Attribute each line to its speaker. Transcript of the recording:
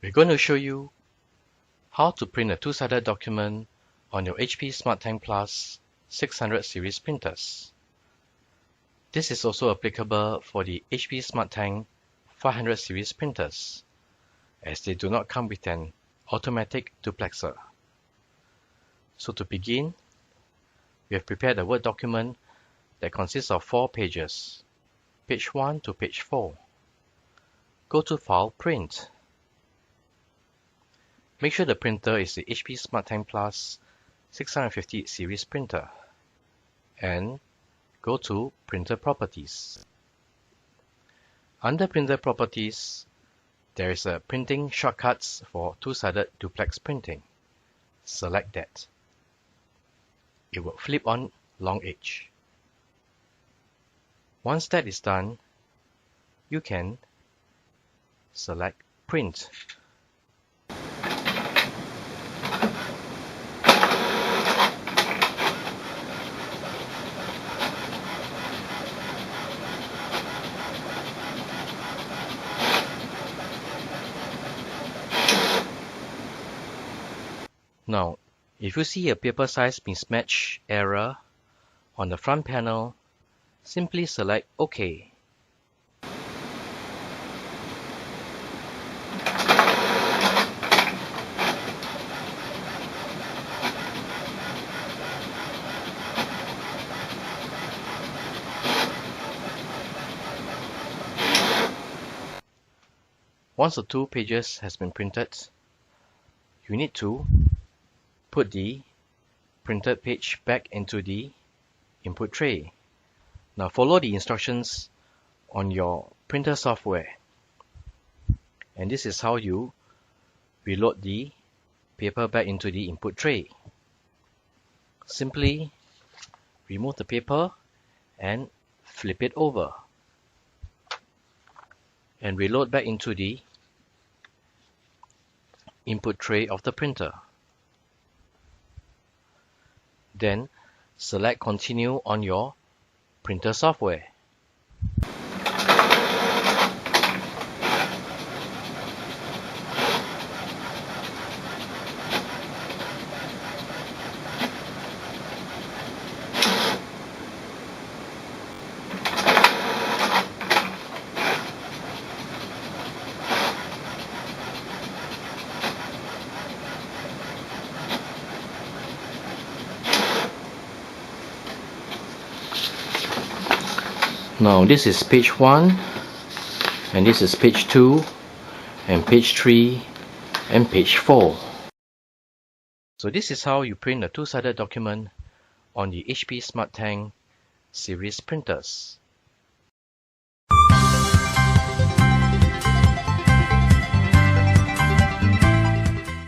Speaker 1: We're going to show you how to print a two-sided document on your HP SmartTank Plus 600 series printers. This is also applicable for the HP SmartTank 500 series printers, as they do not come with an automatic duplexor. So to begin, we have prepared a Word document that consists of 4 pages, page 1 to page 4. Go to File, Print. Make sure the printer is the HP SmartTank Plus 650 series printer, and go to Printer Properties. Under Printer Properties, there is a Printing Shortcuts for two-sided duplex printing. Select that. It will flip on long edge. Once that is done, you can select Print. Now, if you see a paper size mismatch error on the front panel, simply select OK. Once the 2 pages has been printed, you need to put the printed page back into the input tray. Now follow the instructions on your printer software. And this is how you reload the paper back into the input tray. Simply remove the paper and flip it over, and reload back into the input tray of the printer. Then select Continue on your printer software. Now this is page 1, and this is page 2, and page 3, and page 4. So this is how you print a two-sided document on the HP SmartTank series printers.